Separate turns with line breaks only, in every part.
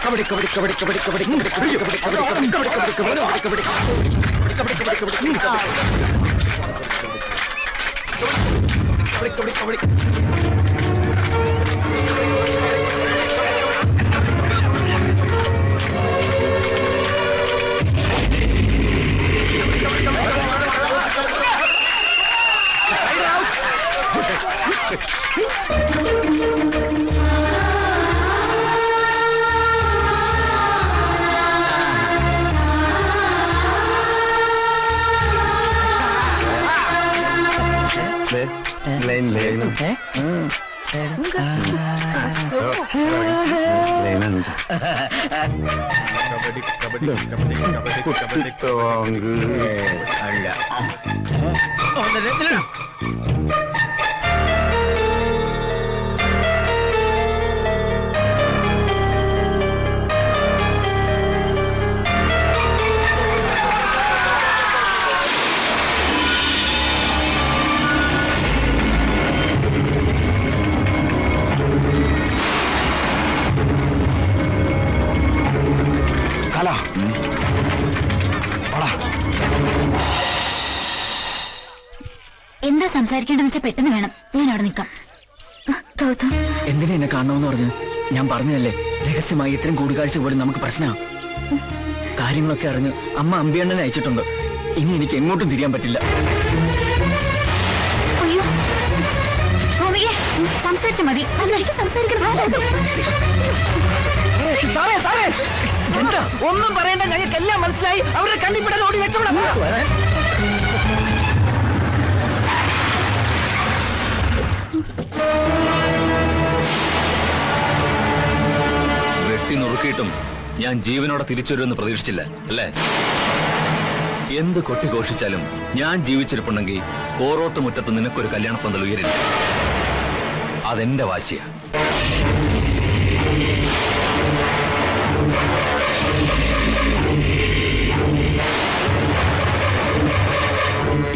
കബഡി കബഡി കബഡി കബഡി കബഡി കബഡി കബഡി കബഡി കബഡി കബഡി കബഡി കബഡി കബഡി കബഡി
എന്താ സംസാരിക്കേണ്ടെന്ന് വെച്ചാൽ പെട്ടെന്ന് വേണം. ഞാൻ അവിടെ നിൽക്കാം.
എന്തിനാ എന്നെ കാണണമെന്ന് പറഞ്ഞു? ഞാൻ പറഞ്ഞതല്ലേ, രഹസ്യമായി ഇത്രയും കൂടിക്കാഴ്ച പോലും നമുക്ക് പ്രശ്നമാണ്. കാര്യങ്ങളൊക്കെ അറിഞ്ഞ് അമ്മ അമ്പിയണ്ണനെ അയച്ചിട്ടുണ്ട്. ഇനി എനിക്ക് എങ്ങോട്ടും തിരിയാൻ പറ്റില്ല.
അയ്യോ സംസാരിച്ച മതി. അതിലേക്ക് സംസാരിക്കണം.
എന്താ ഒന്നും പറയണ്ട, ഞങ്ങൾക്ക് എല്ലാം മനസ്സിലായി. അവരുടെ കണ്ണിപ്പെടാൻ ഓടി രക്ഷപ്പെടാം.
വെട്ടി നുറുക്കിയിട്ടും ഞാൻ ജീവനോടെ തിരിച്ചുവരുമെന്ന് പ്രതീക്ഷിച്ചില്ല അല്ലേ? എന്ത് കൊട്ടിഘോഷിച്ചാലും ഞാൻ ജീവിച്ചിരിപ്പുണ്ടെങ്കിൽ കോറോത്ത് മുറ്റത്ത് നിനക്കൊരു കല്യാണപ്പന്തൽ ഉയരില്ല. അതെന്റെ വാശിയാ.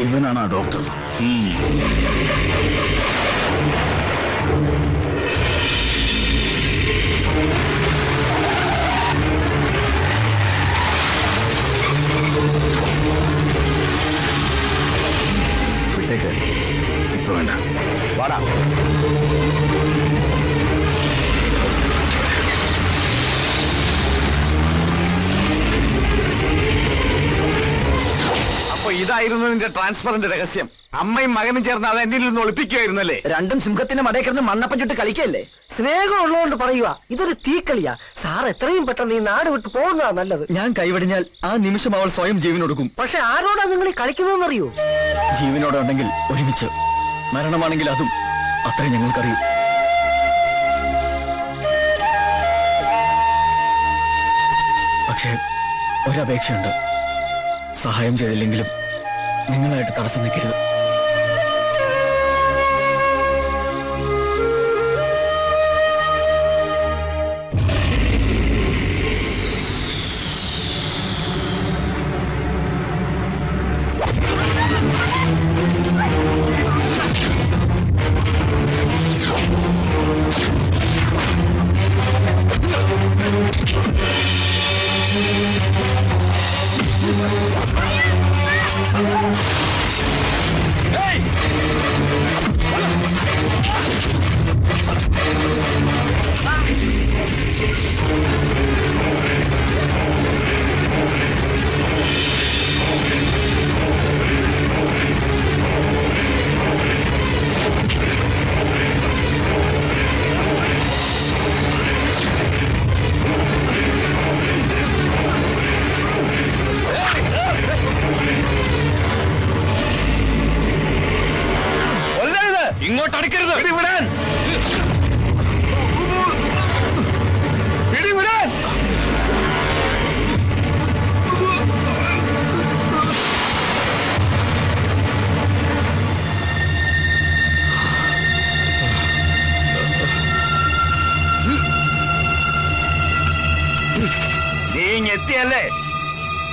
ഇവനാണ് ആ ഡോക്ടർ. ഇപ്പൊ വേണ്ട, വാടാ. അപ്പൊ ഇതായിരുന്നു നിന്റെ ട്രാൻസ്ഫറിന്റെ രഹസ്യം. അമ്മയും മകനും ചേർന്ന് അത് എന്നിൽ നിന്ന് ഒളിപ്പിക്കുമായിരുന്നല്ലേ?
രണ്ടും സിംഹത്തിന്റെ മടയിൽ മണ്ണപ്പം ചുട്ട് കളിക്കല്ലേ?
സ്നേഹം ഉള്ളതുകൊണ്ട് പറയുക, ഇതൊരു തീക്കളിയാ. സാർ എത്രയും പെട്ടെന്ന് ഈ നാട് വിട്ട് പോകുന്നതാ നല്ലത്.
ഞാൻ കൈവടിഞ്ഞാൽ ആ നിമിഷം അവൾ സ്വയം ജീവനൊടുക്കും.
പക്ഷെ ആരോടാ നിങ്ങൾ ഈ കളിക്കുന്നതെന്നറിയോ?
ജീവനോടെ ഉണ്ടെങ്കിൽ ഒരുമിച്ച്, മരണമാണെങ്കിൽ അതും. അത്രയും ഞങ്ങൾക്കറിയൂ. പക്ഷേ ഒരപേക്ഷയുണ്ട്. സഹായം ചെയ്തില്ലെങ്കിലും നിങ്ങളായിട്ട് തടസ്സം നിൽക്കരുത്.
ഇങ്ങോട്ടടിക്കരുത്.
പിടിവിടാൻ. നീ ഇങ്ങെത്തിയല്ലേ?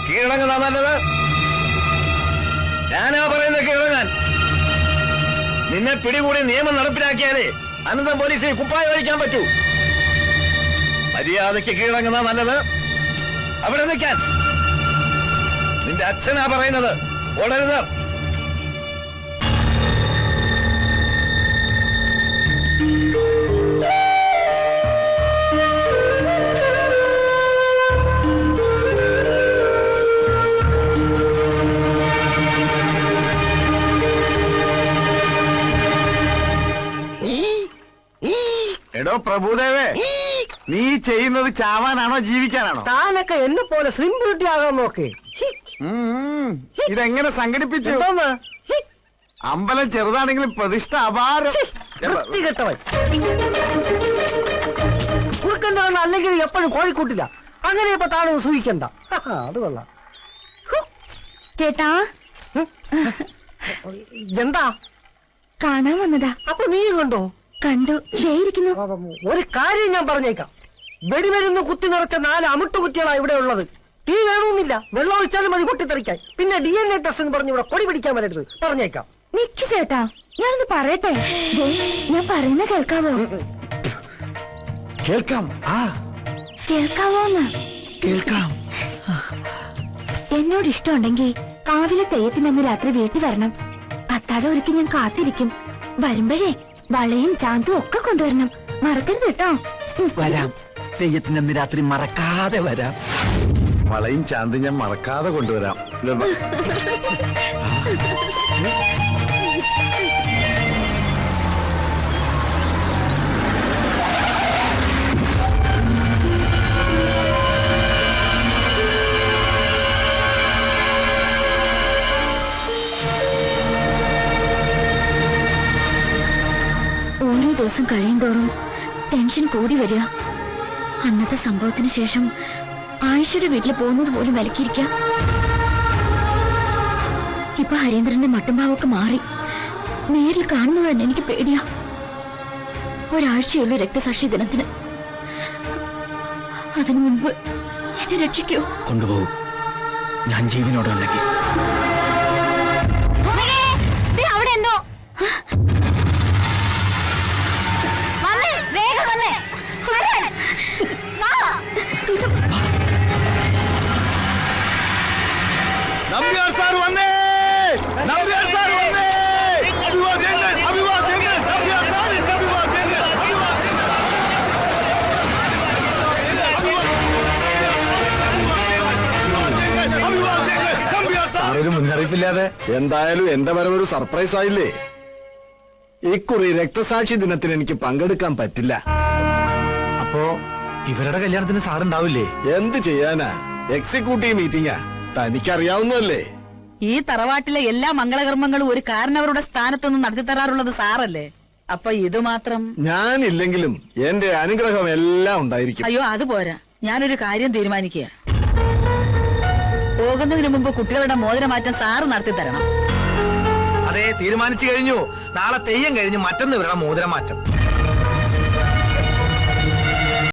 കീഴടങ്ങുന്ന നല്ലത്. ഞാനാ പറയുന്നത് കീഴടങ്ങാൻ. നിന്നെ പിടികൂടി നിയമം നടപ്പിലാക്കിയാലേ അനന്തം പോലീസിൽ കുപ്പായ ഒഴിക്കാൻ പറ്റൂ. മര്യാദയ്ക്ക് കീഴടങ്ങുന്ന നല്ലത്. അവിടെ നിൽക്കാൻ. നിന്റെ അച്ഛനാ പറയുന്നത്. ഓടരുത്. എടോ പ്രഭുദേവേ, നീ ചെയ്യുന്നത് ചാവാനാണോ ജീവിക്കാനാണോ?
താനൊക്കെ എന്നെ പോലെ സ്ലിം ബ്യൂട്ടി ആകാൻ നോക്ക്.
ഇതെങ്ങനെ സംഘടിപ്പിച്ചു?
എന്തോന്ന്?
അമ്പലം ചെറുതാണെങ്കിലും പ്രതിഷ്ഠ അപാരം.
വൃത്തികെട്ടവൻ. കുറുക്കന്റെ കണ്ണ് അല്ലെങ്കിൽ എപ്പോഴും കോഴിക്കൂട്ടില്ല. അങ്ങനെ ഇപ്പൊ താനും സൂഹിക്കണ്ട. അത് കൊള്ളാം.
ചേട്ടാ,
എന്താ
കാണാൻ വന്നതാ.
അപ്പൊ നീയും കണ്ടോ?
കണ്ടു. ഇരിക്കുന്നു.
ഒരു കാര്യം ഞാൻ പറഞ്ഞേക്കാം. വെടിമരുന്ന് കുത്തി നിറച്ച 4 അമിട്ടു കുറ്റികളാണ് ഇവിടെ ഉള്ളത്. തീ വേണമെന്നില്ല, വെള്ളം ഒഴിച്ചാലും മതി പൊട്ടിത്തെറിക്കാൻ. പിന്നെ DNA ടെസ്റ്റ് എന്ന് പറഞ്ഞ് ഇവിടെ കൊടി പിടിക്കാൻ വരരുത്, പറഞ്ഞേക്കാം.
നിക്ക് ചേട്ടാ, ഞാനൊന്ന് പറയട്ടെ. ഞാൻ പറയുന്ന കേൾക്കാവോ?
കേൾക്കാം.
കേൾക്കാവോന്ന്?
കേൾക്കാം.
എന്നോട് ഇഷ്ടമുണ്ടെങ്കിൽ കാവിലെ തെയ്യത്തിനെന്ന് രാത്രി വീട്ടിൽ വരണം. അത്താഴം ഒരുക്കി ഞാൻ കാത്തിരിക്കും. വരുമ്പോഴേ വളയും ചാന്തും ഒക്കെ കൊണ്ടുവരണം. മറക്കരുത് കേട്ടോ.
വരാം. തെയ്യത്തിനന്ന് രാത്രി മറക്കാതെ വരാം.
വളയും ചാന്തി ഞാൻ മറക്കാതെ കൊണ്ടുവരാം.
ഓരോ ദിവസം കഴിയുന്തോറും ടെൻഷൻ കൂടി വരിക. അന്നത്തെ സംഭവത്തിന് ശേഷം ആയിഷയുടെ വീട്ടിൽ പോകുന്നത് പോലും വിലക്കിയിരിക്കുക. ഇപ്പൊ ഹരീന്ദ്രന്റെ മട്ടുംഭാവൊക്കെ മാറി. നേരിൽ കാണുന്നത് തന്നെ എനിക്ക് പേടിയാ. ഒരാഴ്ചയുള്ള രക്തസാക്ഷി ദിനത്തിന്. അതിനു മുൻപ് എന്നെ രക്ഷിക്കോ?
കൊണ്ടുപോകും. ഞാൻ ജീവനോടുണ്ടെങ്കിൽ.
അവിടെ എന്തോ
നമ്പ്യാർ സാർ വന്നേ. നമ്പ്യാർ സാർ വന്നേ. അഭിവാദ്യങ്ങൾ, അഭിവാദ്യങ്ങൾ. നമ്പ്യാർ സാറിന്റെ അഭിവാദ്യങ്ങൾ, അഭിവാദ്യങ്ങൾ. സാറൊരു മുന്നറിയിപ്പില്ലാതെ എന്തായാലും എന്റെ വരവൊരു സർപ്രൈസ് ആയില്ലേ? ഇക്കുറി രക്തസാക്ഷി ദിനത്തിന് എനിക്ക് പങ്കെടുക്കാൻ പറ്റില്ല.
അപ്പോ ഇവരുടെ കല്യാണത്തിന് സാറുണ്ടാവില്ലേ?
എന്ത് ചെയ്യാനാ? എക്സിക്യൂട്ടീവ് മീറ്റിംഗാ. തനിക്കറിയാവുന്നല്ലേ?
ഈ തറവാട്ടിലെ എല്ലാ മംഗളകർമ്മങ്ങളും ഒരു കാരണവരുടെ സ്ഥാനത്തുനിന്ന് നടത്തി തരാറുള്ളത് സാറല്ലേ? അപ്പൊ ഇത് മാത്രം?
ഞാനില്ലെങ്കിലും എന്റെ അനുഗ്രഹം എല്ലാം ഉണ്ടായിരിക്കും.
അയ്യോ അത് പോരാ, ഞാനൊരു കാര്യം തീരുമാനിക്കുക. പോകുന്നതിന് മുമ്പ് കുട്ടികളുടെ മോതിരമാറ്റം സാറ് നടത്തി തരണം.
അതെ, തീരുമാനിച്ചു കഴിഞ്ഞു. നാളെ തെയ്യം കഴിഞ്ഞ് മറ്റൊന്ന് ഇവരുടെ മോതിരം മാറ്റം.